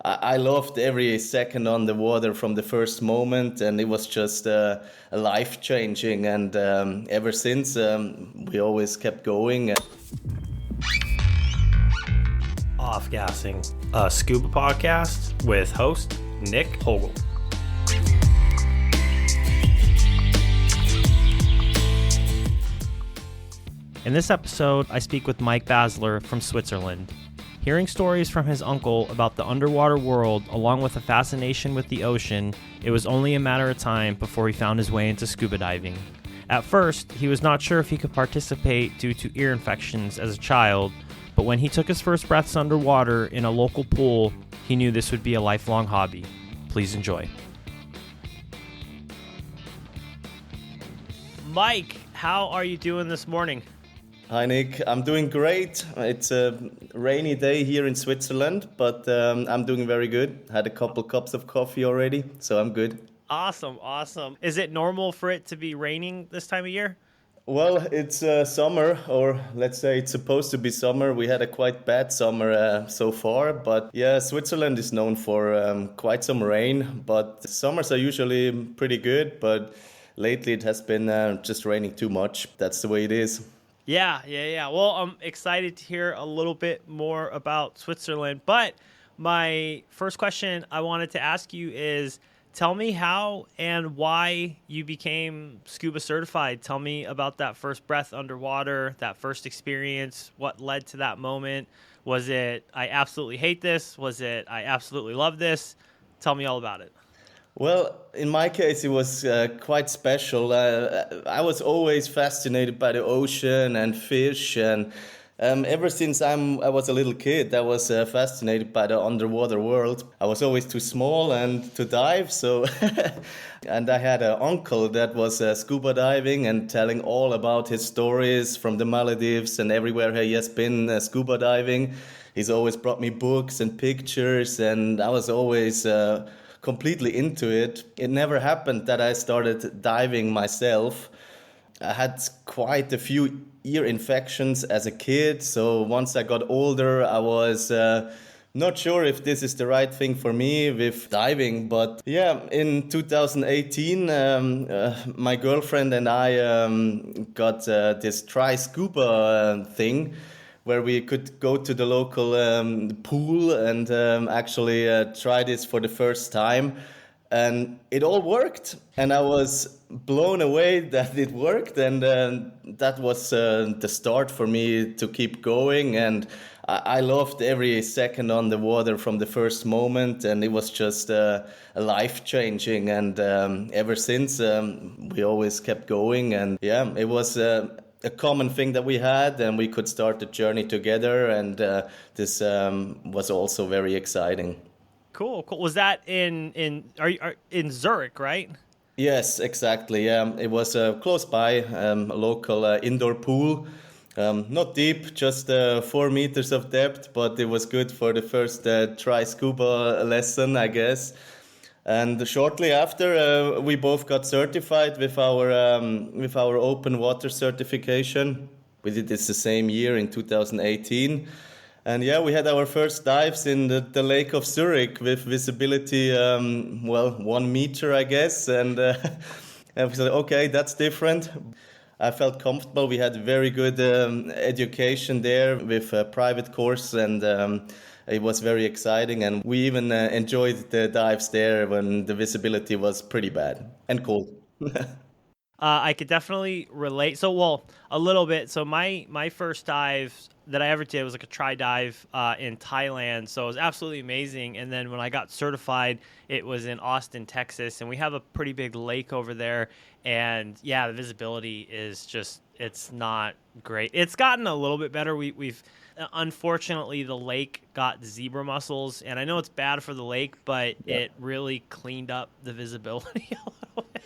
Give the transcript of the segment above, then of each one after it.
I loved every second on the water from the first moment, and it was just a life changing. And ever since, we always kept going. Off Gassing, a scuba podcast with host Nick Hogel. In this episode, I speak with Mike Basler from Switzerland. Hearing stories from his uncle about the underwater world, along with a fascination with the ocean, it was only a matter of time before he found his way into scuba diving. At first, he was not sure if he could participate due to ear infections as a child, but when he took his first breaths underwater in a local pool, he knew this would be a lifelong hobby. Please enjoy. Mike, how are you doing this morning? Hi Nick, I'm doing great. It's a rainy day here in Switzerland, but I'm doing very good. Had a couple cups of coffee already, so I'm good. Awesome. Is it normal for it to be raining this time of year? Well, it's summer, or let's say it's supposed to be summer. We had a quite bad summer so far, but yeah, Switzerland is known for quite some rain, but summers are usually pretty good, but lately it has been just raining too much. That's the way it is. Yeah. Well, I'm excited to hear a little bit more about Switzerland, but my first question I wanted to ask you is, tell me how and why you became scuba certified. Tell me about that first breath underwater, that first experience, what led to that moment. Was it, I absolutely hate this? Was it, I absolutely love this? Tell me all about it. Well, in my case, it was quite special. I was always fascinated by the ocean and fish, and ever since I was a little kid, I was fascinated by the underwater world. I was always too small and to dive, so and I had an uncle that was scuba diving and telling all about his stories from the Maldives and everywhere he has been scuba diving. He's always brought me books and pictures, and I was always completely into it. It never happened that I started diving myself. I had quite a few ear infections as a kid, so once I got older, I was not sure if this is the right thing for me with diving. But yeah, in 2018, my girlfriend and I got this try scuba thing, where we could go to the local pool and actually try this for the first time. And it all worked. And I was blown away that it worked. And that was the start for me to keep going. And I loved every second on the water from the first moment. And it was just a life changing. And ever since, we always kept going. And yeah, it was a common thing that we had, and we could start the journey together, and this was also very exciting. Cool. Was that in Zurich, right? Yes, exactly. Yeah, it was close by, a local indoor pool. Not deep, just 4 meters of depth, but it was good for the first try scuba lesson, I guess. And shortly after, we both got certified with our open water certification. We did this the same year in 2018. And yeah, we had our first dives in the Lake of Zurich with visibility, 1 meter, I guess. And and we said, okay, that's different. I felt comfortable. We had very good education there with a private course, and it was very exciting. And we even enjoyed the dives there when the visibility was pretty bad and cold. I could definitely relate. So, well, a little bit. So my first dive that I ever did was like a tri dive in Thailand. So it was absolutely amazing. And then when I got certified, it was in Austin, Texas, and we have a pretty big lake over there. And yeah, the visibility is just, it's not great. It's gotten a little bit better. We've unfortunately, the lake got zebra mussels, and I know it's bad for the lake, but it really cleaned up the visibility a little bit.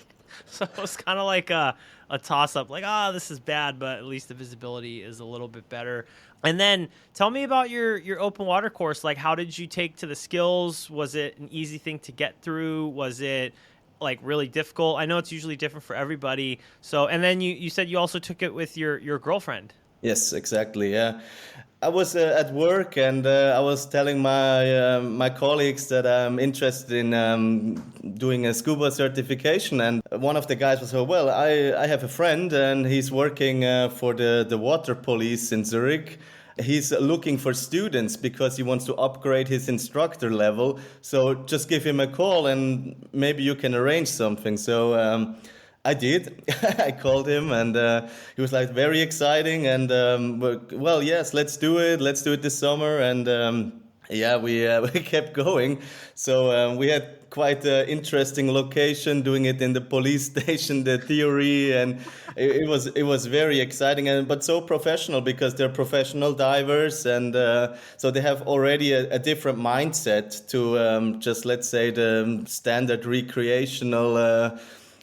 So it was kind of like a toss-up, like, this is bad, but at least the visibility is a little bit better. And then tell me about your open water course. Like, how did you take to the skills? Was it an easy thing to get through? Was it like really difficult? I know it's usually different for everybody. So, and then you said you also took it with your girlfriend. Yes, exactly. Yeah, I was at work and I was telling my colleagues that I'm interested in doing a scuba certification, and one of the guys was, "Oh, well, I have a friend and he's working for the water police in Zurich. He's looking for students because he wants to upgrade his instructor level. So just give him a call and maybe you can arrange something." So. I did. I called him, and he was like very exciting. And well, yes, let's do it. Let's do it this summer. And yeah, we we kept going. So we had quite an interesting location, doing it in the police station, the theory, and it was very exciting and but so professional because they're professional divers, and so they have already a different mindset to just let's say the standard recreational.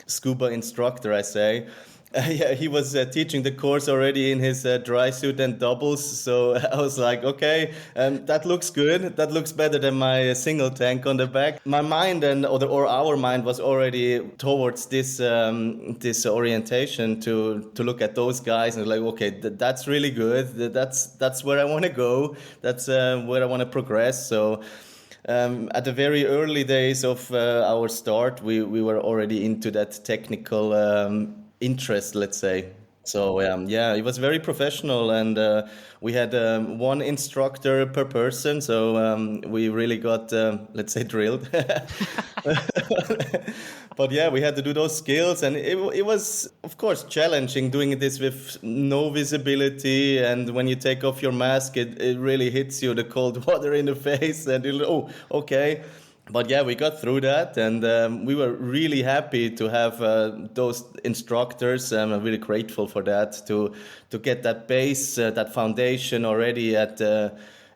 Scuba instructor, I say. Yeah, he was teaching the course already in his dry suit and doubles. So I was like, okay, that looks good. That looks better than my single tank on the back. My mind or our mind was already towards this orientation to look at those guys and like, okay, that's really good. That's where I want to go. That's where I want to progress. So at the very early days of our start, we were already into that technical interest, let's say. So yeah, it was very professional, and we had one instructor per person. So we really got, let's say, drilled. But yeah, we had to do those skills, and it was, of course, challenging doing this with no visibility. And when you take off your mask, it really hits you the cold water in the face, and oh, okay. But yeah, we got through that, and we were really happy to have those instructors. I'm really grateful for that to get that base, that foundation already at.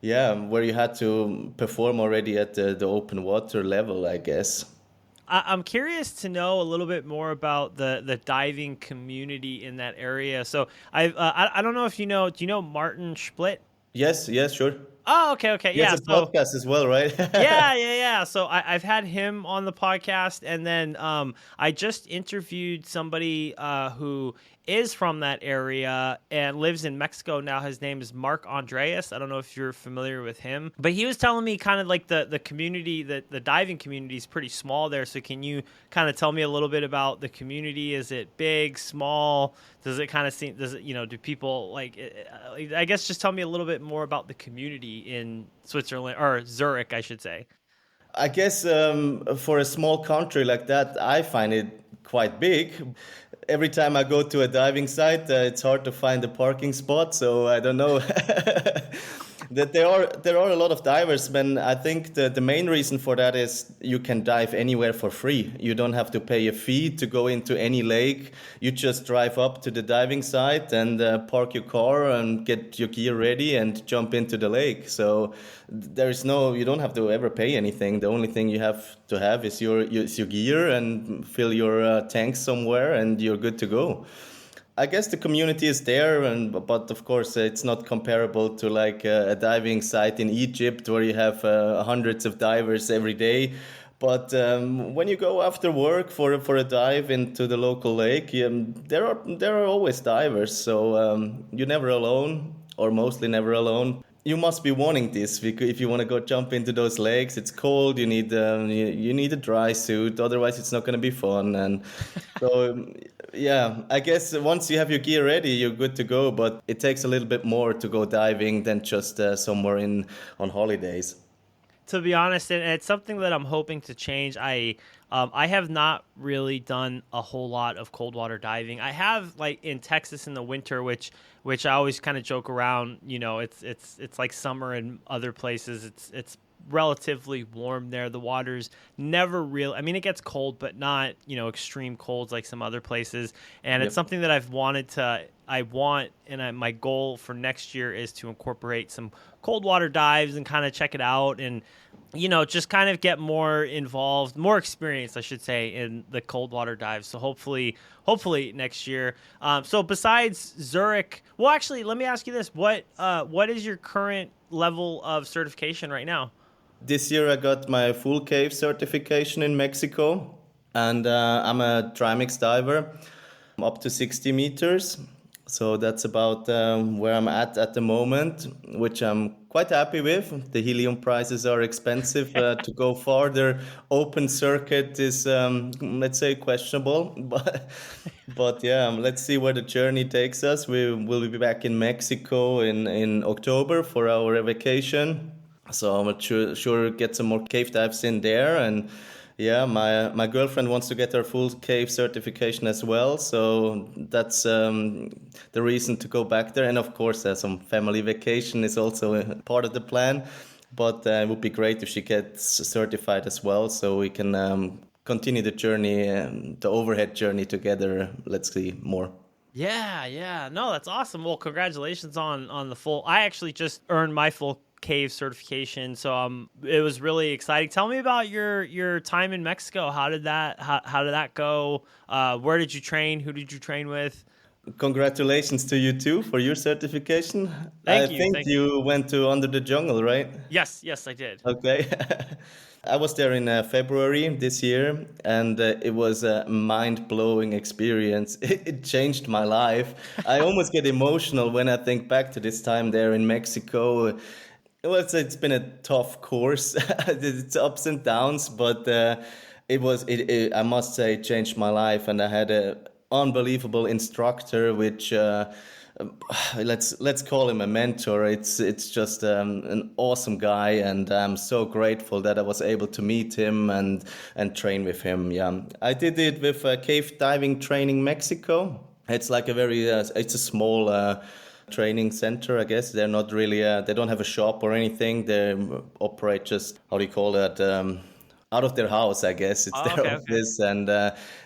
Yeah, where you had to perform already at the open water level, I guess. I'm curious to know a little bit more about the diving community in that area. So I don't know if you know. Do you know Martin Split? Yes, yes, sure. Oh, okay, okay, He has yeah. a So podcast as well, right? yeah. So I've had him on the podcast, and then I just interviewed somebody who is from that area and lives in Mexico now. His name is Mark Andreas. I don't know if you're familiar with him, but he was telling me kind of like the community, the diving community is pretty small there. So can you kind of tell me a little bit about the community? Is it big, small? Does it kind of seem? Does it do people like? I guess just tell me a little bit more about the community in Switzerland or Zurich, I should say. I guess for a small country like that, I find it quite big. Every time I go to a diving site, it's hard to find a parking spot. So I don't know. That there are a lot of divers, but I think the main reason for that is you can dive anywhere for free. You don't have to pay a fee to go into any lake. You just drive up to the diving site and park your car and get your gear ready and jump into the lake. So you don't have to ever pay anything. The only thing you have to have is your gear and fill your tank somewhere, and you're good to go. I guess the community is there, and but of course it's not comparable to like a diving site in Egypt where you have hundreds of divers every day. But when you go after work for a dive into the local lake, there are always divers, so you're never alone, or mostly never alone. You must be wanting this because if you want to go jump into those lakes, it's cold. You need a dry suit, otherwise it's not going to be fun. And so yeah, I guess once you have your gear ready, you're good to go. But it takes a little bit more to go diving than just somewhere in on holidays. To be honest, and it's something that I'm hoping to change. I have not really done a whole lot of cold water diving. I have like in Texas in the winter, which I always kind of joke around. It's like summer in other places. It's relatively warm there. The water's never real. I mean, it gets cold, but not extreme colds like some other places. And it's Yep. something that I've wanted to. I want, and my goal for next year is to incorporate some cold water dives and kind of check it out and just kind of get more involved, more experience, I should say, in the cold water dives. So hopefully next year. So besides Zurich, well, actually, let me ask you this: what is your current level of certification right now? This year I got my full cave certification in Mexico, and I'm a trimix diver, up to 60 meters. So that's about where I'm at the moment, which I'm quite happy with. The helium prices are expensive. To go farther, open circuit is, let's say, questionable. But yeah, let's see where the journey takes us. We will be back in Mexico in October for our vacation. So I'm sure get some more cave dives in there. And yeah, my girlfriend wants to get her full cave certification as well. So that's the reason to go back there. And of course, some family vacation is also a part of the plan. But it would be great if she gets certified as well, so we can continue the journey, the overhead journey together. Let's see more. Yeah, yeah. No, that's awesome. Well, congratulations on the full. I actually just earned my full cave certification, so it was really exciting. Tell me about your time in Mexico. How did that go? Where did you train? Who did you train with? Congratulations to you too for your certification. I Thank you. think Thank you. you went to Under the Jungle, right? Yes, yes, I did. Okay. I was there in February this year, and it was a mind-blowing experience. It changed my life. I almost get emotional when I think back to this time there in Mexico. Well, it's been a tough course. It's ups and downs, but I must say, it changed my life, and I had a unbelievable instructor, which let's call him a mentor. It's just an awesome guy, and I'm so grateful that I was able to meet him and train with him. Yeah, I did it with Cave Diving Training Mexico. It's like it's a small training center, I guess. They're not really, they don't have a shop or anything. They operate just, how do you call that? Out of their house, I guess. It's Oh, their okay, okay. office. And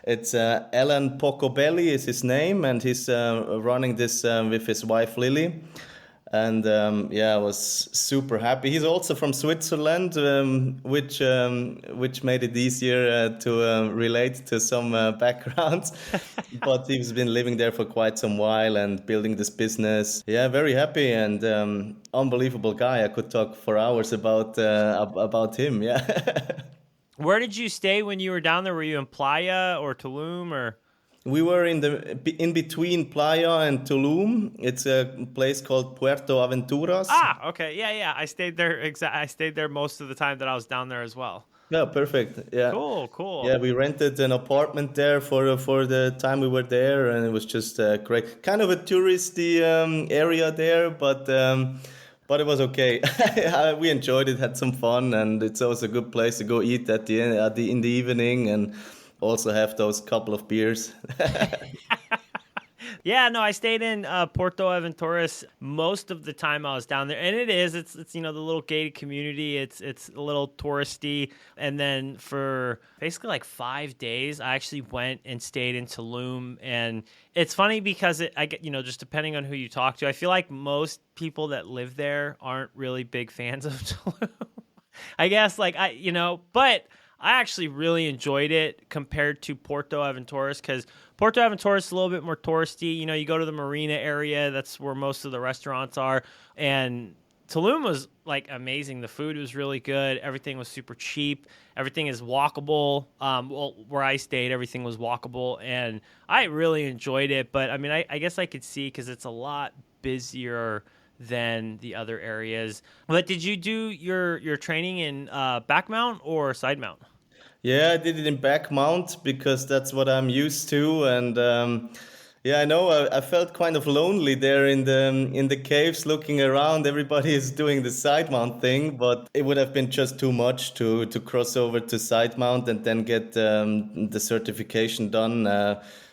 it's Alan Pocobelli is his name, and he's running this with his wife, Lily. And yeah, I was super happy. He's also from Switzerland, which made it easier to relate to some backgrounds. But he's been living there for quite some while and building this business. Yeah, very happy and unbelievable guy. I could talk for hours about him. Yeah. Where did you stay when you were down there? Were you in Playa or Tulum or? We were in between Playa and Tulum. It's a place called Puerto Aventuras. Ah, okay. Yeah, yeah. I stayed there. I stayed there most of the time that I was down there as well. Yeah, perfect. Yeah. Cool, cool. Yeah, we rented an apartment there for the time we were there, and it was just great. Kind of a touristy area there, but it was okay. We enjoyed it, had some fun, and it's always a good place to go eat at the end, in the evening, and also have those couple of beers. Yeah, no, I stayed in Porto Aventuras most of the time I was down there, and it's the little gated community. It's a little touristy, and then for basically like 5 days, I actually went and stayed in Tulum, and it's funny because I get just depending on who you talk to, I feel like most people that live there aren't really big fans of Tulum. I guess but I actually really enjoyed it compared to Porto Aventuras because Porto Aventuras is a little bit more touristy. You go to the marina area, that's where most of the restaurants are. And Tulum was like amazing. The food was really good. Everything was super cheap. Everything is walkable. Well, where I stayed, everything was walkable, and I really enjoyed it. But I mean, I guess I could see because it's a lot busier than the other areas. But did you do your training in back mount or side mount? Yeah, I did it in back mount because that's what I'm used to, and yeah, I know I felt kind of lonely there in the caves, looking around. Everybody is doing the side mount thing, but it would have been just too much to cross over to side mount and then get the certification done.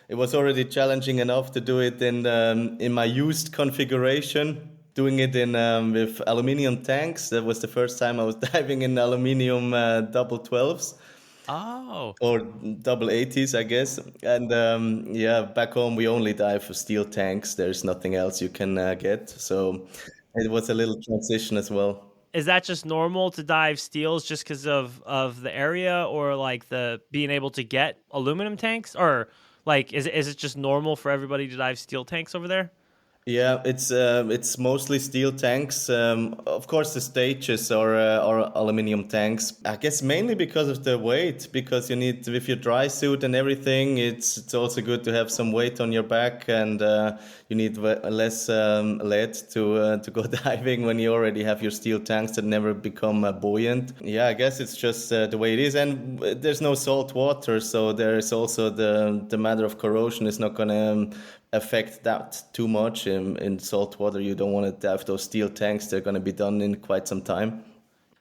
It was already challenging enough to do it in my used configuration. Doing it in with aluminium tanks. That was the first time I was diving in aluminium double 12s Oh, or double 80s, I guess. And yeah, back home we only dive for steel tanks. There's nothing else you can get. So it was a little transition as well. is that just normal to dive steels just because of the area, or like the being able to get aluminum tanks, or like is it just normal for everybody to dive steel tanks over there? Yeah, it's mostly steel tanks. Of course, the stages are aluminum tanks. I guess mainly because of the weight, because you need with your dry suit and everything. It's also good to have some weight on your back, and you need less lead to go diving when you already have your steel tanks that never become buoyant. Yeah, I guess it's just the way it is, and there's no salt water, so there's also the matter of corrosion is not gonna affect that too much in salt water. You don't want to have those steel tanks. They're going to be done in quite some time.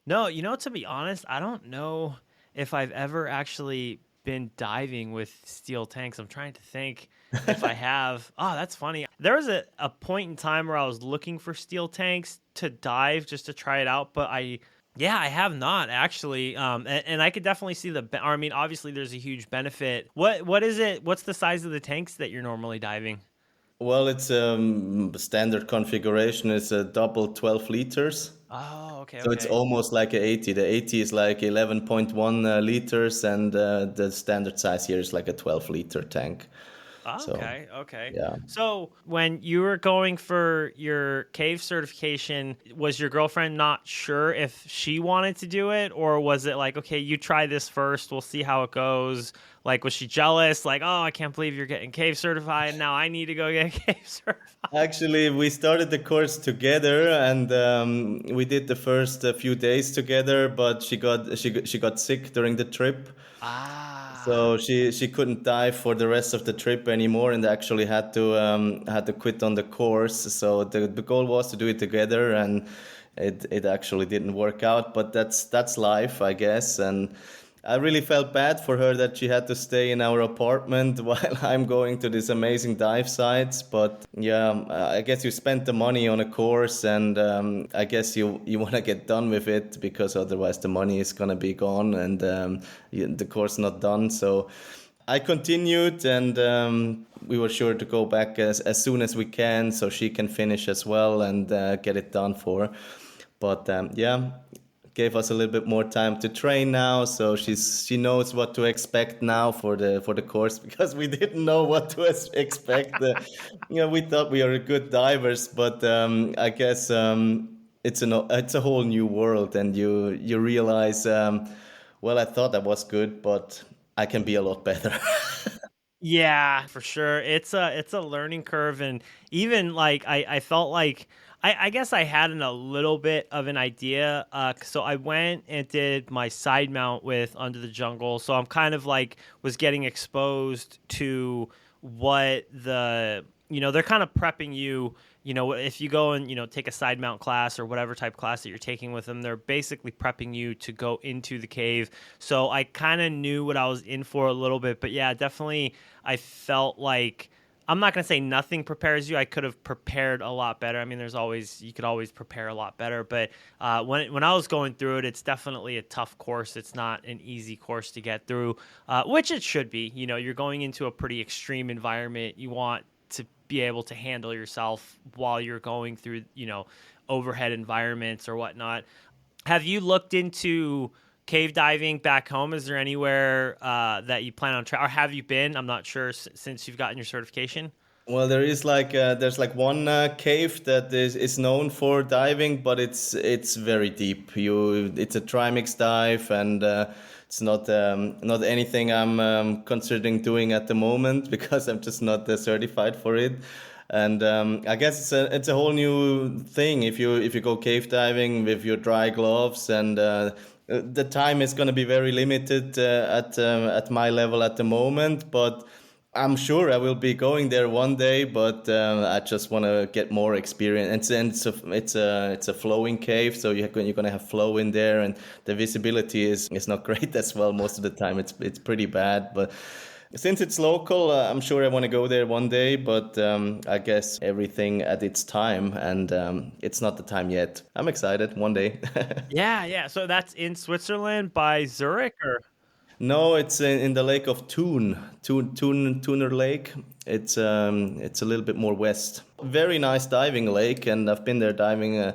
No, to be honest, I don't know if I've ever actually been diving with steel tanks. I'm trying to think if I have. Oh, that's funny. There was a point in time where I was looking for steel tanks to dive just to try it out, but yeah, I have not actually. And I could definitely see I mean, obviously there's a huge benefit. What is it? What's the size of the tanks that you're normally diving? Well, it's standard configuration is a double 12 liters. Oh, okay, So it's okay. almost like a 80. The 80 is like 11.1 liters, and the standard size here is like a 12-liter tank. So, Okay, okay. yeah. So when you were going for your cave certification, was your girlfriend not sure if she wanted to do it, or was it like, okay, you try this first, we'll see how it goes? Like, was she jealous? Like, oh, I can't believe you're getting cave certified. Now I need to go get cave certified. Actually, we started the course together, and we did the first few days together. But she got sick during the trip, Ah. so she couldn't dive for the rest of the trip anymore, and actually had to quit on the course. So the goal was to do it together, and it actually didn't work out. But that's life, I guess, and. I really felt bad for her that she had to stay in our apartment while I'm going to these amazing dive sites. But yeah, I guess you spent the money on a course, and I guess you want to get done with it because otherwise the money is gonna be gone and the course not done. So I continued, and we were sure to go back as soon as we can so she can finish as well and get it done for her. But yeah, gave us a little bit more time to train now, so she knows what to expect now for the course because we didn't know what to expect. We thought we are good divers, but I guess it's a whole new world, and you realize, well, I thought I was good, but I can be a lot better. Yeah, for sure. It's a learning curve, and even like I felt like I guess I had a little bit of an idea. So I went and did my side mount with Under the Jungle. So I'm kind of like was getting exposed to what they're kind of prepping you. If you go and take a side mount class or whatever type class that you're taking with them, they're basically prepping you to go into the cave. So I kind of knew what I was in for a little bit, but yeah, definitely I felt like I'm not going to say nothing prepares you. I could have prepared a lot better. I mean, you could always prepare a lot better. But when I was going through it, it's definitely a tough course. It's not an easy course to get through, which it should be. You're going into a pretty extreme environment. You want to be able to handle yourself while you're going through, overhead environments or whatnot. Have you looked into cave diving back home? Is there anywhere that you plan on trying, or have you been? I'm not sure since you've gotten your certification. Well, there's like one cave that is known for diving, but it's very deep. It's a trimix dive, and it's not anything I'm considering doing at the moment because I'm just not certified for it. And I guess it's a whole new thing if you go cave diving with your dry gloves, and the time is going to be very limited at my level at the moment, but. I'm sure I will be going there one day, but I just want to get more experience. And it's a flowing cave, so you're gonna have flow in there, and the visibility is not great as well. Most of the time, it's pretty bad. But since it's local, I'm sure I want to go there one day. But I guess everything at its time, and it's not the time yet. I'm excited. One day. Yeah, yeah. So that's in Switzerland by Zurich, or No, it's in the lake of Thuner Lake. It's a little bit more west. Very nice diving lake, and I've been there diving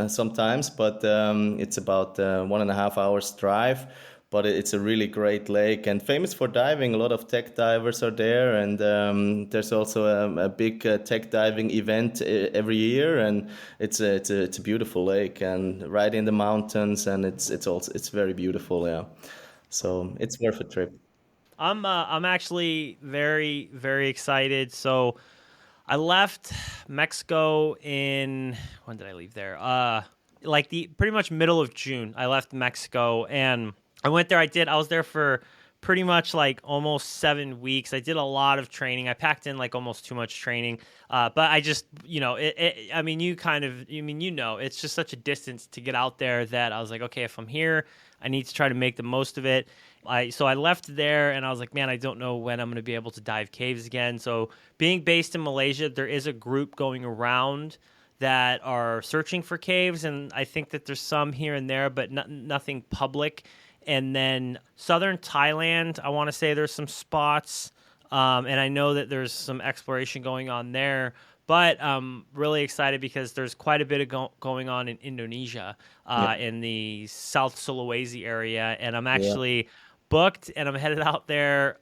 sometimes, but it's about 1.5 hours drive. but it's a really great lake and famous for diving. A lot of tech divers are there, and there's also a big tech diving event every year, and it's a beautiful lake and right in the mountains, and it's very beautiful, yeah. So it's worth a trip. I'm actually very very excited. So I left Mexico in when did I leave there? Like the pretty much middle of June. I left Mexico and I went there. I was there for pretty much like almost 7 weeks. I did a lot of training. I packed in like almost too much training. But I just, I mean, it's just such a distance to get out there that I was like, okay, if I'm here, I need to try to make the most of it. So I left there and I was like, man, I don't know when I'm going to be able to dive caves again. So being based in Malaysia, there is a group going around that are searching for caves, and I think that there's some here and there, but nothing public. And then southern Thailand, I want to say there's some spots, and I know that there's some exploration going on there. But I'm really excited because there's quite a bit of going on in Indonesia, Yeah. in the South Sulawesi area, and I'm Yeah. actually booked and I'm headed out there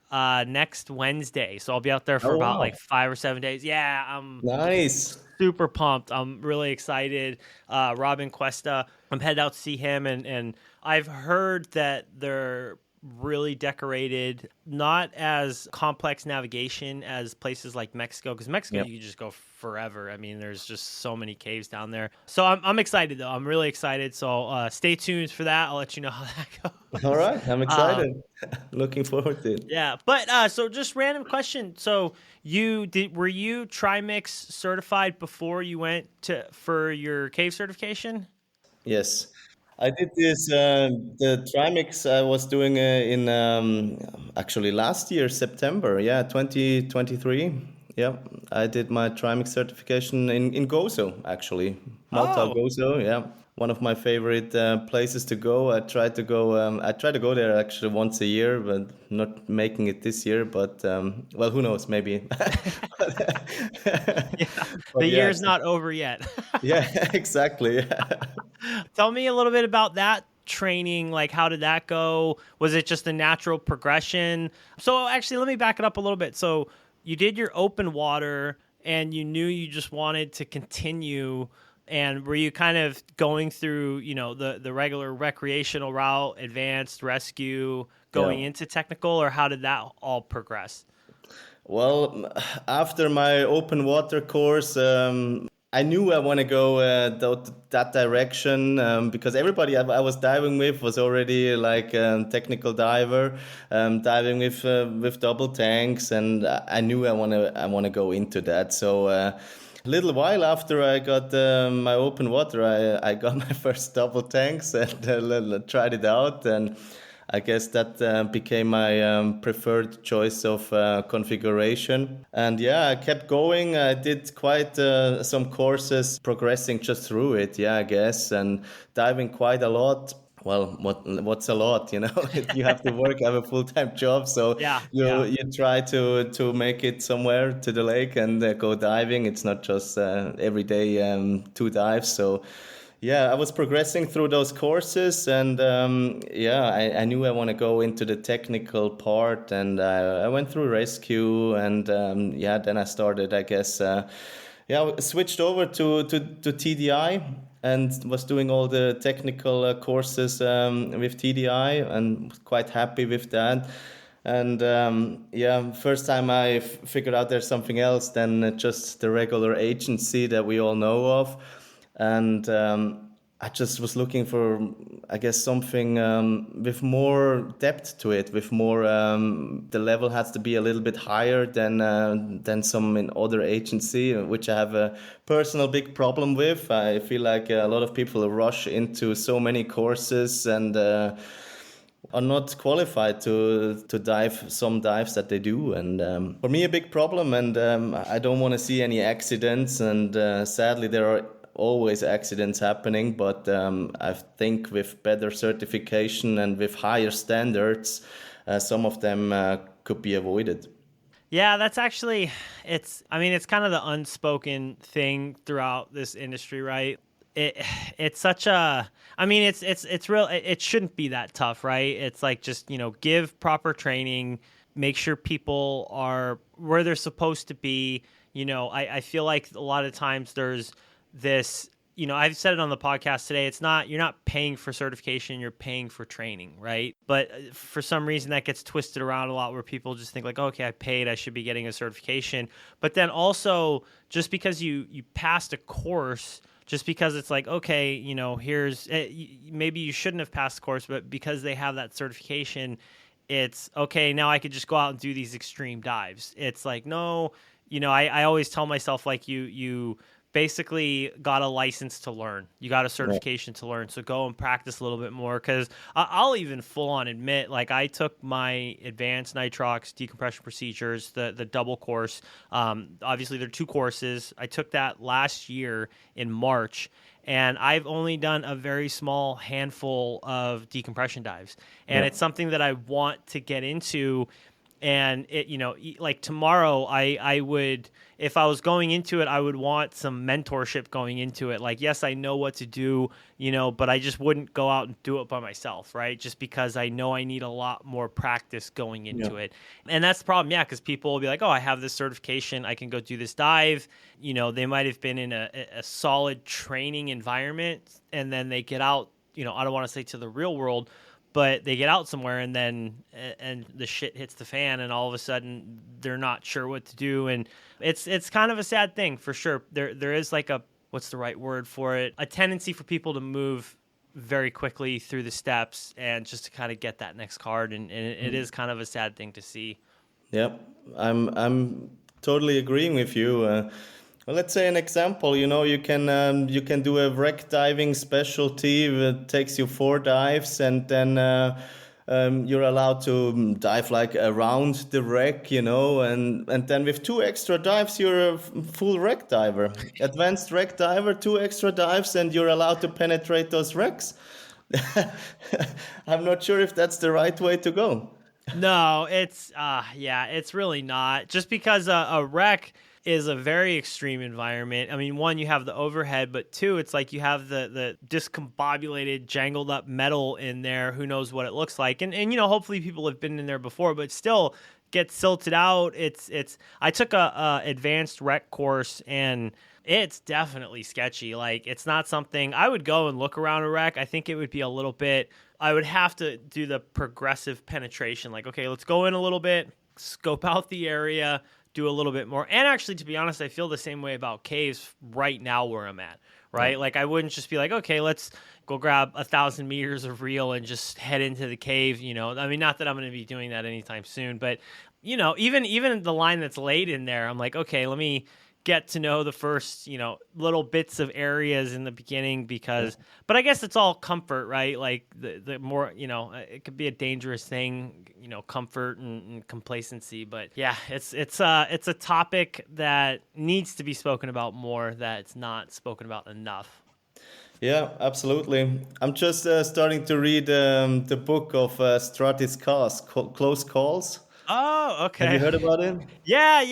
next Wednesday. So I'll be out there for Oh about like wow. 5 or 7 days. Yeah, I'm Nice. super pumped. I'm really excited. Robin Cuesta, I'm headed out to see him, and I've heard that they're really decorated, not as complex navigation as places like Mexico, because Mexico Yeah. you can just go forever. I mean, there's just so many caves down there. So I'm excited though. I'm really excited. So stay tuned for that. I'll let you know how that All goes. right. I'm excited. Looking forward to it. Yeah, but so just random question. So were you Trimix certified before you went to for your cave certification? Yes. I did this, the trimix I was doing in actually last year, September, yeah, 2023. Yeah, I did my trimix certification in Gozo, actually. Malta, Oh, Gozo, yeah. One of my favorite places to go. I try to go there actually once a year, but not making it this year. But well, who knows? Maybe. yeah. But The yeah, year's not over yet. yeah, exactly. Tell me a little bit about that training. Like, how did that go? Was it just a natural progression? So, actually, let me back it up a little bit. So, you did your open water and you knew you just wanted to continue. And were you kind of going through, the regular recreational route, advanced rescue, Yeah. going into technical, or how did that all progress? Well, after my open water course, I knew I want to go that direction because everybody I was diving with was already like a technical diver, diving with double tanks, and I knew I want to go into that. So. A little while after I got my open water, I got my first double tanks and tried it out, and I guess that became my preferred choice of configuration. And yeah, I kept going. I did quite some courses, progressing just through it. Yeah, I guess, and diving quite a lot. Well, what's a lot, you know? You have to work, have a full-time job, so Yeah, you yeah. you try to make it somewhere to the lake and go diving. It's not just every day two dives. So yeah, I was progressing through those courses, and yeah, I knew I want to go into the technical part, and I went through rescue, and yeah, then I started, I guess, yeah, I switched over to TDI and was doing all the technical courses with TDI, and was quite happy with that. And yeah, first time I figured out there's something else than just the regular agency that we all know of. And I just was looking for, I guess, something with more depth to it, with more. The level has to be a little bit higher than some in other agency, which I have a personal big problem with. I feel like a lot of people rush into so many courses and. Are not qualified to dive some dives that they do, and for me a big problem, and I don't want to see any accidents, and sadly there are always accidents happening, but I think with better certification and with higher standards some of them could be avoided. Yeah, that's actually I mean, it's kind of the unspoken thing throughout this industry, right? it it's such a I mean it's real it shouldn't be that tough, right? It's like just, give proper training, make sure people are where they're supposed to be. I feel like a lot of times there's this, I've said it on the podcast today, it's not you're not paying for certification, you're paying for training, right? But for some reason that gets twisted around a lot where people just think like, okay, I paid, I should be getting a certification. But then also just because you passed a course, just because it's like, okay, here's maybe you shouldn't have passed the course, but because they have that certification, it's okay. Now I could just go out and do these extreme dives. It's like, no, I always tell myself like you basically got a license to learn. You got a Yeah. certification to learn. So go and practice a little bit more. Cause I'll even full on admit, like I took my advanced nitrox decompression procedures, the double course. Obviously there are two courses. I took that last year in March, and I've only done a very small handful of decompression dives. And Yeah. it's something that I want to get into. And it, like tomorrow, I would, if I was going into it, I would want some mentorship going into it. Like, yes, I know what to do, but I just wouldn't go out and do it by myself, right? Just because I know I need a lot more practice going Yeah. into it. And that's the problem, yeah, because people will be like, oh, I have this certification, I can go do this dive. They might have been in a solid training environment, and then they get out, I don't want to say to the real world, but they get out somewhere and the shit hits the fan, and all of a sudden they're not sure what to do. And it's kind of a sad thing for sure. There is like a, what's the right word for it, a tendency for people to move very quickly through the steps and just to kind of get that next card, and it is kind of a sad thing to see. Yep, I'm totally agreeing with you. Well, let's say an example. You can do a wreck diving specialty that takes you 4 dives, and then you're allowed to dive like around the wreck. And then with 2 extra dives, you're a full wreck diver, advanced wreck diver. 2 extra dives, and you're allowed to penetrate those wrecks. I'm not sure if that's the right way to go. No, it's yeah, it's really not. Just because a wreck is a very extreme environment. I mean, one, you have the overhead, but two, it's like you have the discombobulated, jangled up metal in there. Who knows what it looks like? And hopefully people have been in there before, but still gets silted out. It's I took a advanced wreck course, and it's definitely sketchy. Like, it's not something I would go and look around a wreck. I think it would be a little bit, I would have to do the progressive penetration. Like, okay, let's go in a little bit, scope out the area, do a little bit more. And actually, to be honest, I feel the same way about caves right now where I'm at, Yeah. right? Like, I wouldn't just be like, okay, let's go grab 1,000 meters of reel and just head into the cave. I mean, not that I'm going to be doing that anytime soon, but even the line that's laid in there, I'm like, okay, let me get to know the first, little bits of areas in the beginning, because, but I guess it's all comfort, right? Like the more, it could be a dangerous thing, comfort and complacency. But yeah, it's a topic that needs to be spoken about more, that's not spoken about enough. Yeah, absolutely. I'm just starting to read the book of Stratis Cast, Close Calls. Oh, Have you okay. heard about it? Yeah.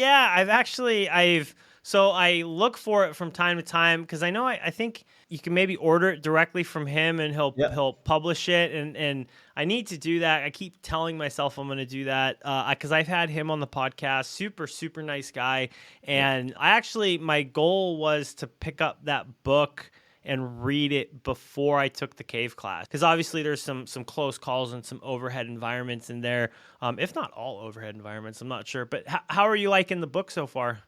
So I look for it from time to time, because I know I think you can maybe order it directly from him, and he'll Yeah. he'll publish it, and I need to do that. I keep telling myself I'm going to do that, because I've had him on the podcast. Super super nice guy, Yeah. and my goal was to pick up that book and read it before I took the cave class, because obviously there's some close calls and some overhead environments in there, if not all overhead environments. I'm not sure, but how are you liking the book so far?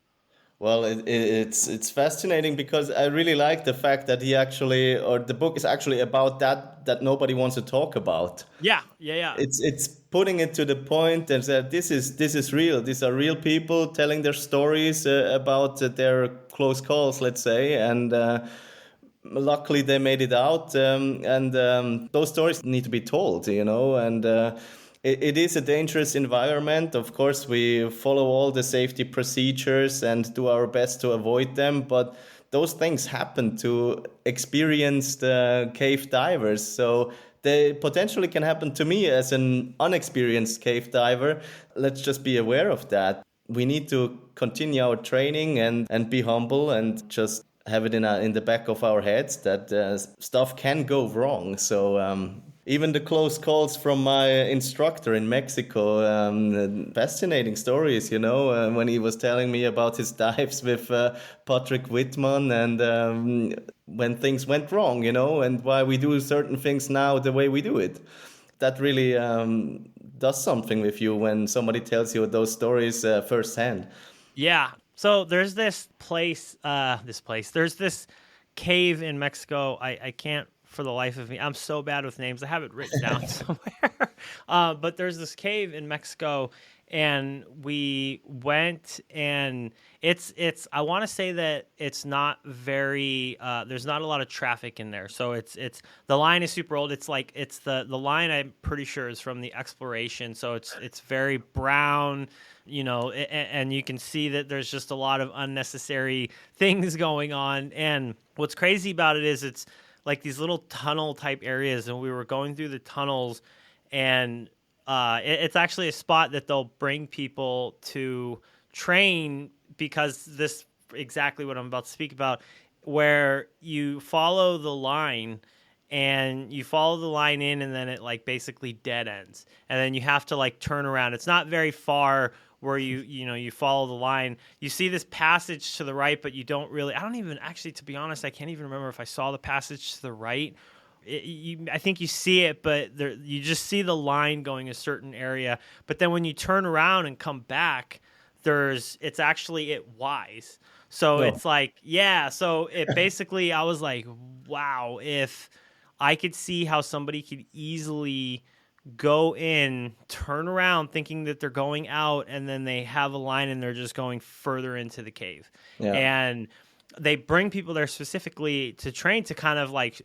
Well, it's fascinating because I really like the fact that he actually, or the book is actually about that nobody wants to talk about. Yeah. It's putting it to the point and that this is real. These are real people telling their stories about their close calls, let's say, and luckily they made it out, and those stories need to be told, and it is a dangerous environment. Of course, we follow all the safety procedures and do our best to avoid them, but those things happen to experienced cave divers, so they potentially can happen to me as an unexperienced cave diver. Let's just be aware of that. We need to continue our training and be humble and just have it in the back of our heads that stuff can go wrong. So even the close calls from my instructor in Mexico, fascinating stories, when he was telling me about his dives with Patrick Whitman and when things went wrong, and why we do certain things now the way we do it. That really does something with you when somebody tells you those stories firsthand. Yeah. So there's there's this cave in Mexico. I can't for the life of me. I'm so bad with names. I have it written down somewhere. But there's this cave in Mexico, and we went, and I want to say that it's not very there's not a lot of traffic in there. So it's the line is super old. It's like it's the line, I'm pretty sure, is from the exploration. So it's very brown, and you can see that there's just a lot of unnecessary things going on. And what's crazy about it is it's like these little tunnel type areas, and we were going through the tunnels, and it's actually a spot that they'll bring people to train, because this exactly what I'm about to speak about, where you follow the line and you follow the line in, and then it like basically dead ends, and then you have to like turn around. It's not very far where you follow the line. You see this passage to the right, but you don't really, I don't even actually, to be honest, I can't even remember if I saw the passage to the right. I think you see it, but you just see the line going a certain area. But then when you turn around and come back, it's actually it wise. So No. it's like, yeah. So it basically, I was like, wow, if I could see how somebody could easily go in, turn around thinking that they're going out, and then they have a line and they're just going further into the cave. Yeah. And they bring people there specifically to train, to kind of like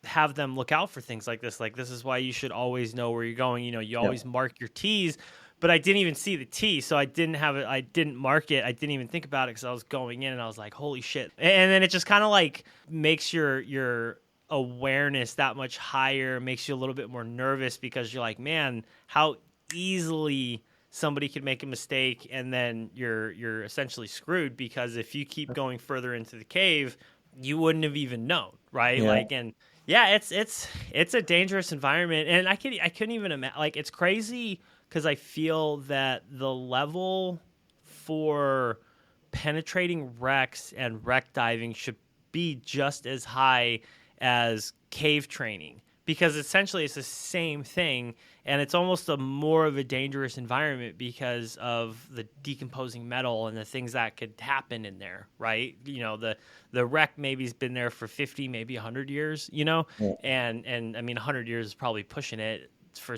have them look out for things like this. Like, this is why you should always know where you're going. You Yeah. always mark your T's. But I didn't even see the T, so I didn't have it. I didn't mark it. I didn't even think about it because I was going in, and I was like, "Holy shit!" And then it just kind of like makes your awareness that much higher, makes you a little bit more nervous, because you're like, "Man, how easily somebody could make a mistake, and then you're essentially screwed, because if you keep going further into the cave, you wouldn't have even known, right?" Yeah. Like, and yeah, it's a dangerous environment, and I couldn't even imagine. Like, it's crazy, because I feel that the level for penetrating wrecks and wreck diving should be just as high as cave training, because essentially it's the same thing, and it's almost a more of a dangerous environment because of the decomposing metal and the things that could happen in there, right? The wreck maybe's been there for 50, maybe 100 years, Yeah. and I mean 100 years is probably pushing it. For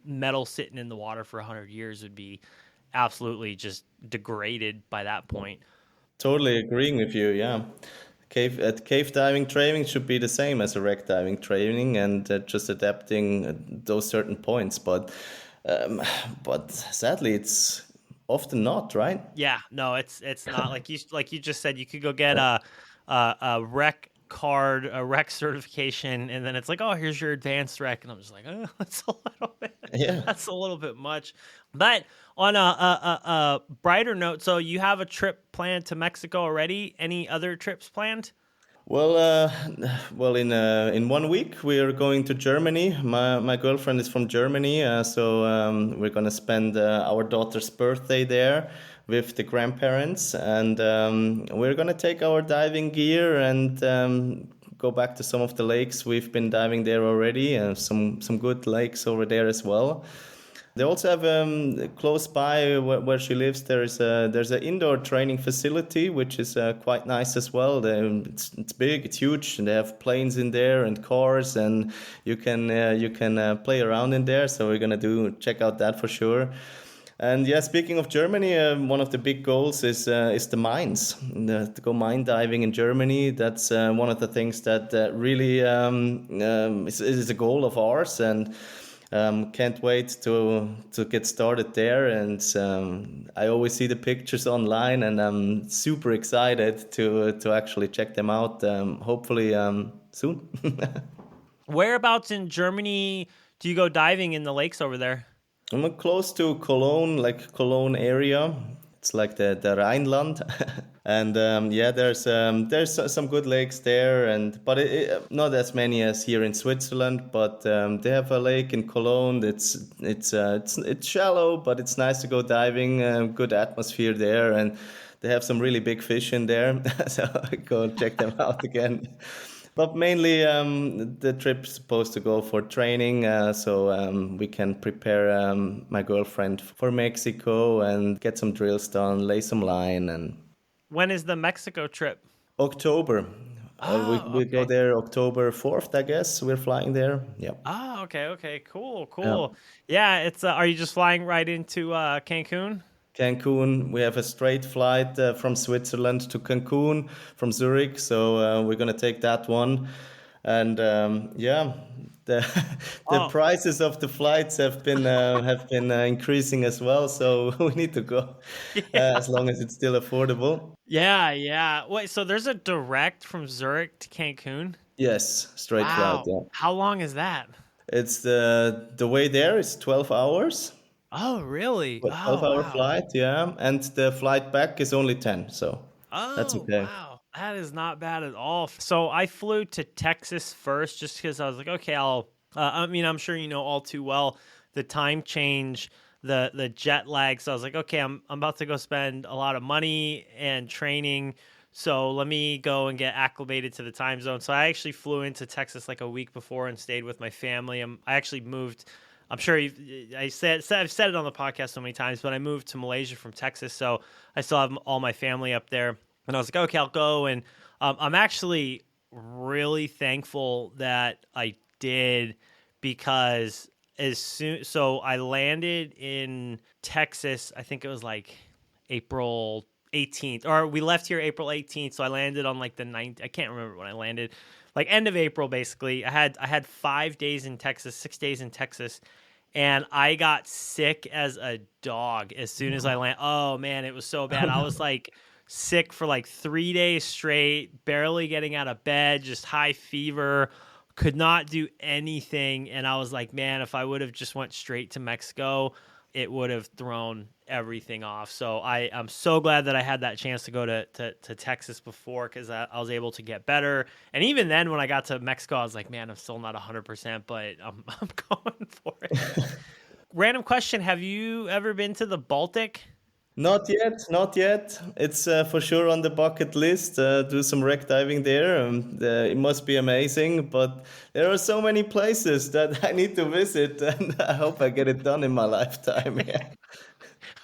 metal sitting in the water for 100 years would be absolutely just degraded by that point. Totally agreeing with you. Yeah. Cave diving training should be the same as a wreck diving training, and just adapting those certain points. Um, but sadly, it's often not, right? Yeah, no, it's not like you just said. You could go get a rec card, a rec certification, and then it's like, oh, here's your advanced rec, and I'm just like, oh, Yeah. that's a little bit much. But on a brighter note, so you have a trip planned to Mexico already? Any other trips planned? Well, in 1 week we are going to Germany. My girlfriend is from Germany, so we're gonna spend our daughter's birthday there with the grandparents, and we're gonna take our diving gear and go back to some of the lakes we've been diving there already, and some good lakes over there as well. They also have close by where she lives. There's an indoor training facility which is quite nice as well. It's big, it's huge, and they have planes in there and cars, and you can play around in there. So we're gonna check out that for sure. And yeah, speaking of Germany, one of the big goals is the mines. To go mine diving in Germany. That's one of the things that really is a goal of ours, and can't wait to get started there. And I always see the pictures online, and I'm super excited to actually check them out. Hopefully soon. Whereabouts in Germany do you go diving in the lakes over there? I'm close to Cologne, like Cologne area. It's like the Rhineland. And yeah, there's some good lakes there, and but not as many as here in Switzerland. But they have a lake in Cologne. It's shallow, but it's nice to go diving. Good atmosphere there, and they have some really big fish in there. So I go check them out again. But mainly, the trip's supposed to go for training, so we can prepare my girlfriend for Mexico and get some drills done, lay some line, and When is the Mexico trip? October. Oh, We go okay. there October 4th, I guess. We're flying there. Yeah. Oh, okay, okay, cool, Yeah. cool. Yeah, it's are you just flying right into Cancun? Cancun, we have a straight flight from Switzerland to Cancun from Zurich, so we're gonna take that one. And yeah, the the Oh, prices of the flights have been increasing as well, so we need to go yeah. as long as it's still affordable. Yeah, yeah. Wait, so there's a direct from Zurich to Cancun? Yes, straight flight. Wow. Yeah, How long is that? it's the way there is 12 hours. Oh, really? But Oh, 12-hour wow. flight, yeah, and the flight back is only 10, so that's Oh, okay. wow. That is not bad at all. So I flew to Texas first just because I was like, okay, I mean, I'm sure you know all too well the time change, the jet lag. So I was like, okay, I'm about to go spend a lot of money and training. So let me go and get acclimated to the time zone. So I actually flew into Texas like a week before and stayed with my family. I actually moved. I'm sure I've said it on the podcast so many times, but I moved to Malaysia from Texas, so I still have all my family up there. And I was like, okay, I'll go. And I'm actually really thankful that I did because so I landed in Texas, I think it was like April 18th, or we left here April 18th. So I landed on like the 9th. I can't remember when I landed, like end of April, basically. I had 5 days in Texas, 6 days in Texas, and I got sick as a dog as soon as I land. Oh man, it was so bad. I was like sick for like 3 days straight, barely getting out of bed, just high fever, could not do anything. And I was like, man, if I would have just went straight to Mexico, it would have thrown everything off. So I'm so glad that I had that chance to go to Texas before because I was able to get better. And even then, when I got to Mexico, I was like, man, I'm still not 100%, but I'm going for it. Random question: have you ever been to the Baltic? Not yet, not yet. It's for sure on the bucket list. Do some wreck diving there. It must be amazing, but there are so many places that I need to visit, and I hope I get it done in my lifetime. Yeah.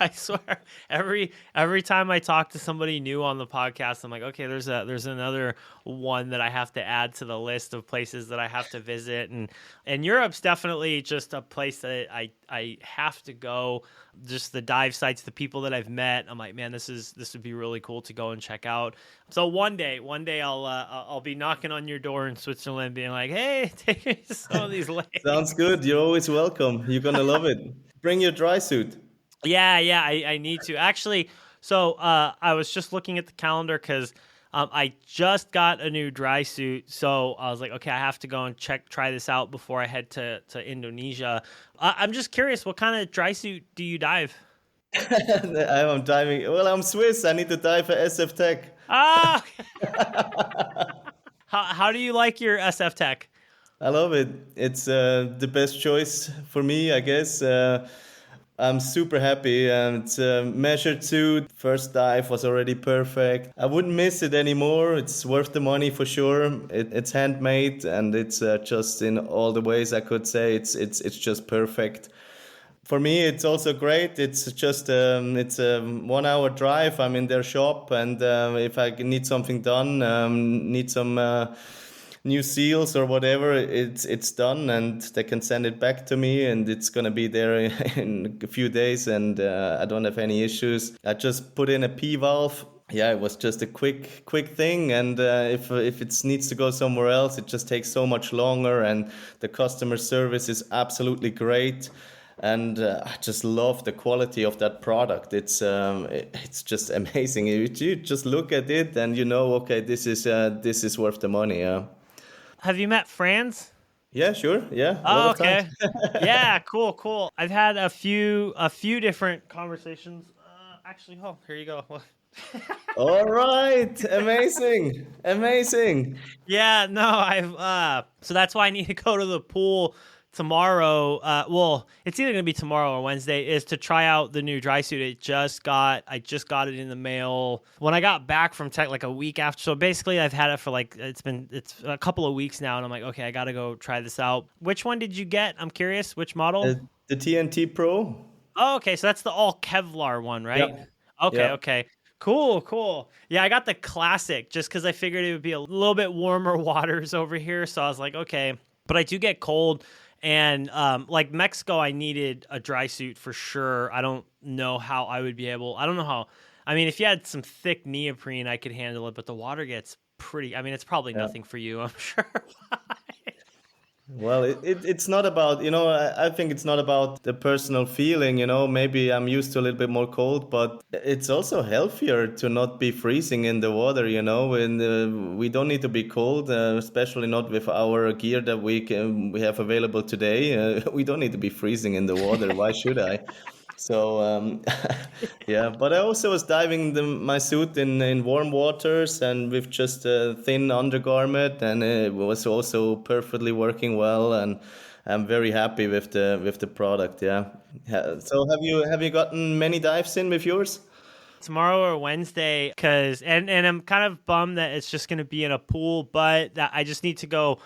I swear, every time I talk to somebody new on the podcast, I'm like, okay, there's another one that I have to add to the list of places that I have to visit, and Europe's definitely just a place that I have to go. Just the dive sites, the people that I've met, I'm like, man, this would be really cool to go and check out. So one day I'll be knocking on your door in Switzerland, being like, hey, take me to some of these Sounds lakes. good. You're always welcome. You're gonna love it. Bring your dry suit. Yeah, yeah, I need to actually. So I was just looking at the calendar because I just got a new dry suit. So I was like, okay, I have to go and try this out before I head to Indonesia. I'm just curious, what kind of dry suit do you dive? I'm diving. Well, I'm Swiss. I need to dive for SF Tech. Ah, how do you like your SF Tech? I love it. It's the best choice for me, I guess. I'm super happy, and it's a measured suit. First dive was already perfect. I wouldn't miss it anymore. It's worth the money for sure. It's handmade, and it's just in all the ways I could say it's just perfect. For me, it's also great. It's a 1 hour drive. I'm in their shop, and if I need something done, need some new seals or whatever, it's done, and they can send it back to me, and it's gonna be there in a few days, and I don't have any issues. I just put in a P valve. Yeah, it was just a quick thing, and if it needs to go somewhere else, it just takes so much longer, and the customer service is absolutely great. And I just love the quality of that product. It's just amazing. You just look at it and you know, okay, this is worth the money. Yeah. Have you met Franz? Yeah, sure. Yeah, a lot Oh, of times. okay. Yeah, cool, cool. I've had a few different conversations. Actually, oh, here you go. All right, amazing, amazing. Yeah, no, I've so that's why I need to go to the pool tomorrow. Well, it's either gonna be tomorrow or Wednesday, is to try out the new dry suit. I just got it in the mail when I got back from tech like a week after. So basically I've had it for like it's a couple of weeks now, and I'm like, okay, I gotta go try this out. Which one did you get? I'm curious, which model? The TNT Pro. Oh, okay, so that's the all Kevlar one, right? Yep, Okay, yep. okay. Cool, cool. Yeah, I got the classic just because I figured it would be a little bit warmer waters over here. So I was like, okay. But I do get cold. And like Mexico, I needed a dry suit for sure. I don't know how I would be able, I don't know how, I mean, if you had some thick neoprene, I could handle it, but the water gets pretty, I mean, it's probably Yeah. nothing for you, I'm sure. Well, it's not about, I think it's not about the personal feeling, maybe I'm used to a little bit more cold, but it's also healthier to not be freezing in the water, and we don't need to be cold, especially not with our gear that we have available today. We don't need to be freezing in the water. Why should I? So yeah, but I also was diving my suit in warm waters and with just a thin undergarment, and it was also perfectly working well. And I'm very happy with the product. Yeah. So have you gotten many dives in with yours? Tomorrow or Wednesday, because and I'm kind of bummed that it's just going to be in a pool, but that I just need to go.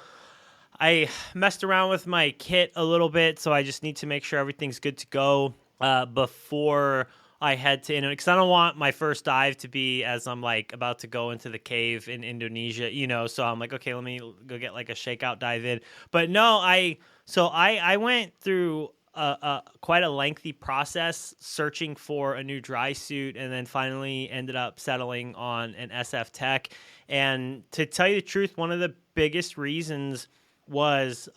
I messed around with my kit a little bit, so I just need to make sure everything's good to go before I head to Indonesia. Because I don't want my first dive to be as I'm like about to go into the cave in Indonesia, So I'm like, okay, let me go get like a shakeout dive in. But no, I went through quite a lengthy process searching for a new dry suit, and then finally ended up settling on an SF Tech. And to tell you the truth, one of the biggest reasons was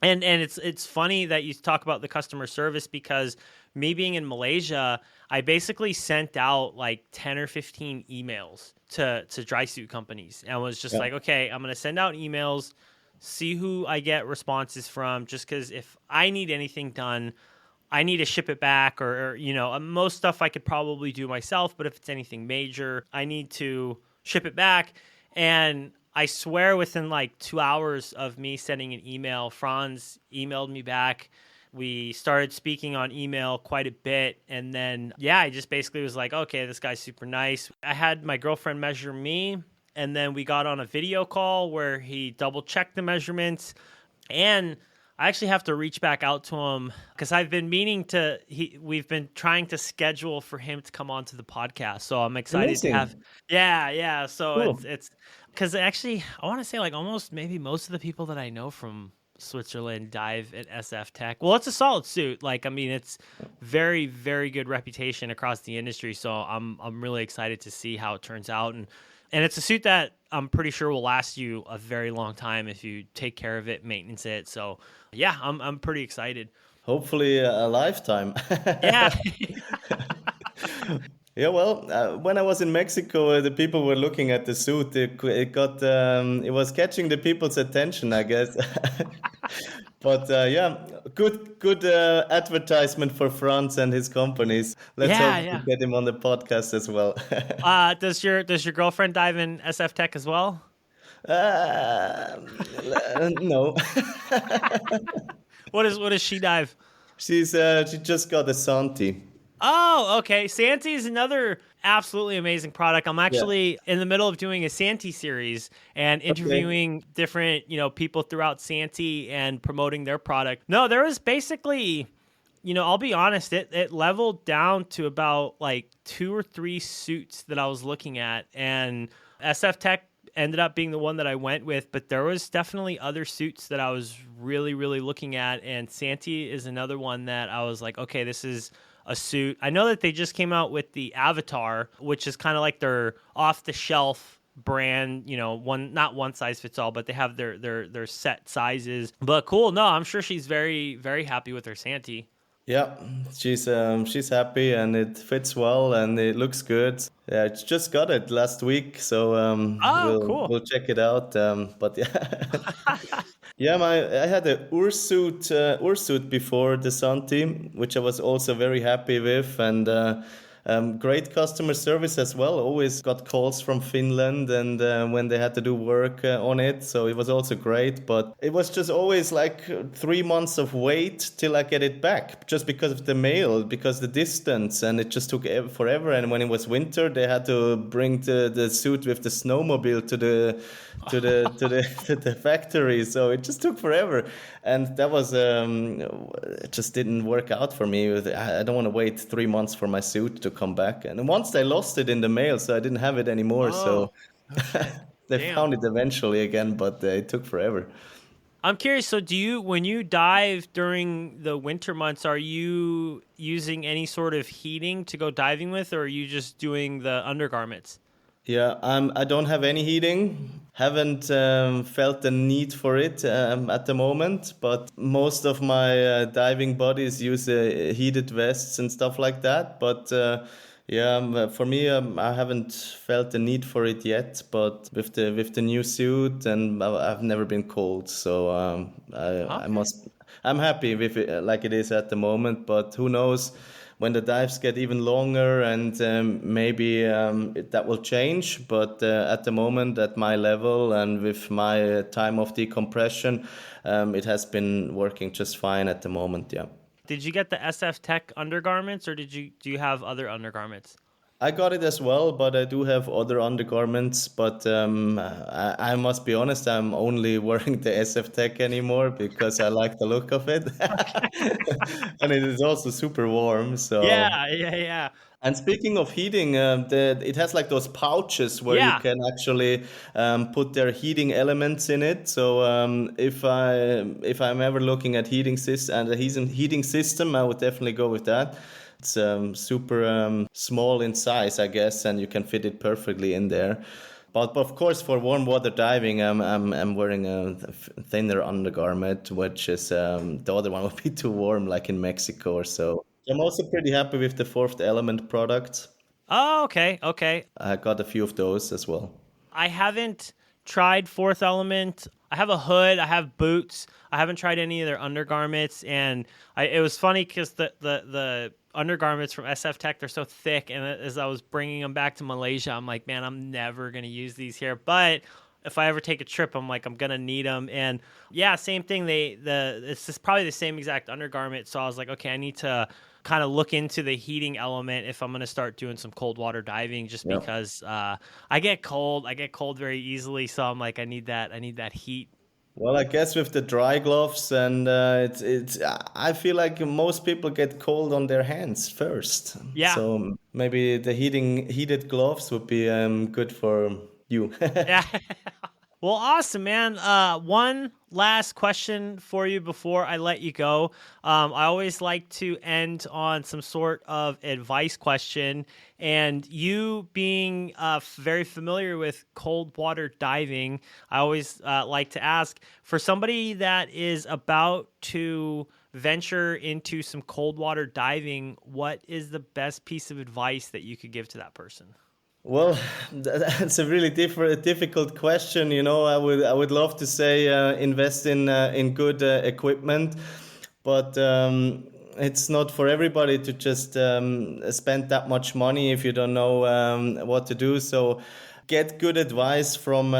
and it's funny that you talk about the customer service, because me being in Malaysia, I basically sent out like 10 or 15 emails to dry suit companies, and was just Yeah. like, okay, I'm going to send out emails, see who I get responses from, just cuz if I need anything done, I need to ship it back, or most stuff I could probably do myself, but if it's anything major, I need to ship it back. And I swear within like 2 hours of me sending an email, Franz emailed me back. We started speaking on email quite a bit. And then, yeah, I just basically was like, okay, this guy's super nice. I had my girlfriend measure me, and then we got on a video call where he double checked the measurements. And I actually have to reach back out to him because I've been meaning to. We've been trying to schedule for him to come onto the podcast, so I'm excited to have. Amazing. Yeah, yeah. So Cool. it's because actually I want to say like almost maybe most of the people that I know from Switzerland dive at SF Tech. Well, it's a solid suit. Like I mean, it's very very good reputation across the industry. So I'm really excited to see how it turns out, and it's a suit that I'm pretty sure will last you a very long time if you take care of it, maintenance it. So yeah, I'm pretty excited. Hopefully a lifetime. Yeah. Yeah, well, when I was in Mexico, the people were looking at the suit. It was catching the people's attention, I guess. But yeah, good advertisement for France and his companies. Let's Yeah, hope to yeah. get him on the podcast as well. Does your girlfriend dive in SF Tech as well? No, What does she dive? she just got a Santi. Oh, okay. Santee is another absolutely amazing product. I'm Yeah. actually in the middle of doing a Santee series and Okay. interviewing different, people throughout Santee and promoting their product. No, there was basically, I'll be honest, it leveled down to about like two or three suits that I was looking at, and SF Tech ended up being the one that I went with, but there was definitely other suits that I was really, really looking at, and Santee is another one that I was like, okay, this is a suit. I know that they just came out with the Avatar, which is kind of like their off the shelf brand, one not one size fits all, but they have their set sizes. But cool. No, I'm sure she's very, very happy with her Santee. Yeah, she's happy and it fits well and it looks good. Yeah, I just got it last week, so Oh, we'll cool. we'll check it out. But yeah, yeah, I had a Ursuit before the Santi, which I was also very happy with, and Great customer service as well. Always got calls from Finland, and when they had to do work on it, so it was also great. But it was just always like 3 months of wait till I get it back, just because of the mail, because the distance, and it just took forever. And when it was winter, they had to bring the suit with the snowmobile to the factory, so it just took forever, and that was it just didn't work out for me. I don't want to wait 3 months for my suit to come back, and once they lost it in the mail, so I didn't have it anymore. Oh, So no shit. they Damn. found it eventually again, but it took forever. I'm curious. So, when you dive during the winter months, are you using any sort of heating to go diving with, or are you just doing the undergarments? Yeah, I don't have any heating. Haven't felt the need for it at the moment, but most of my diving buddies use heated vests and stuff like that. But yeah, for me, I haven't felt the need for it yet. But with the new suit, and I've never been cold, so I Okay. must. I'm happy with it like it is at the moment. But who knows? When the dives get even longer, and maybe that will change. But at the moment, at my level and with my time of decompression, it has been working just fine at the moment. Yeah. Did you get the SF Tech undergarments, or do you have other undergarments? I got it as well, but I do have other undergarments. But I must be honest, I'm only wearing the SF Tech anymore because I like the look of it. And it is also super warm. So. Yeah, yeah, yeah, And speaking of heating, it has like those pouches where you yeah. can actually put their heating elements in it. So if I'm ever looking at and a heating system, I would definitely go with that. It's super small in size, I guess, and you can fit it perfectly in there. But of course, for warm water diving, I'm wearing a thinner undergarment, which is the other one would be too warm, like in Mexico or so. I'm also pretty happy with the Fourth Element products. Oh, okay, okay. I got a few of those as well. I haven't tried Fourth Element. I have a hood. I have boots. I haven't tried any of their undergarments, and it was funny because the undergarments from SF Tech, they're so thick, and as I was bringing them back to Malaysia, I'm like, man, I'm never gonna use these here, but if I ever take a trip, I'm like, I'm gonna need them. And yeah, same thing. It's just probably the same exact undergarment. So I was like, okay, I need to kind of look into the heating element if I'm gonna start doing some cold water diving, just Yeah. because I get cold. I get cold very easily. So I'm like, I need that. I need that heat. Well, I guess with the dry gloves, and it's I feel like most people get cold on their hands first. Yeah. So maybe the heated gloves would be good for you. Yeah. Well, awesome, man. One last question for you before I let you go. I always like to end on some sort of advice question. And you being very familiar with cold water diving, I always like to ask for somebody that is about to venture into some cold water diving, what is the best piece of advice that you could give to that person? Well, that's a really difficult question. You know, I would love to say invest in good equipment, but it's not for everybody to just spend that much money if you don't know what to do. So get good advice from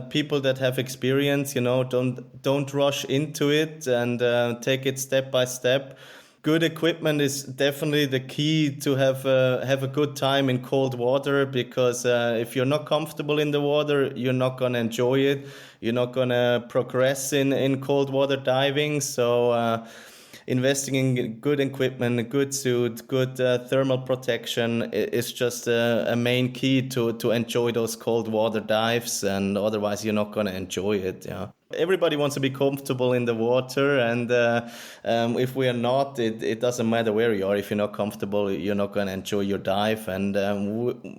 people that have experience. You know, don't rush into it, and take it step by step. Good equipment is definitely the key to have a good time in cold water, because if you're not comfortable in the water, you're not gonna enjoy it. You're not gonna progress in cold water diving. So investing in good equipment, a good suit, good thermal protection is just a main key to enjoy those cold water dives, and otherwise you're not going to enjoy it. Yeah. Everybody wants to be comfortable in the water, and if we are not, it doesn't matter where you are. If you're not comfortable, you're not going to enjoy your dive. And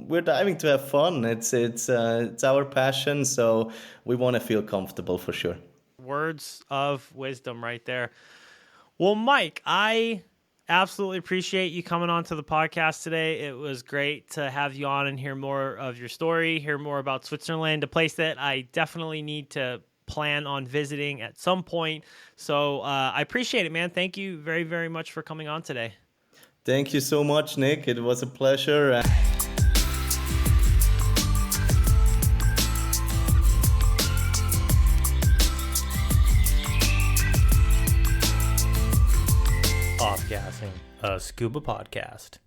we're diving to have fun. It's our passion, so we want to feel comfortable for sure. Words of wisdom right there. Well, Mike, I absolutely appreciate you coming on to the podcast today. It was great to have you on and hear more of your story, hear more about Switzerland, a place that I definitely need to plan on visiting at some point. So I appreciate it, man. Thank you very, very much for coming on today. Thank you so much, Nick. It was a pleasure. Off Gassing, a scuba podcast.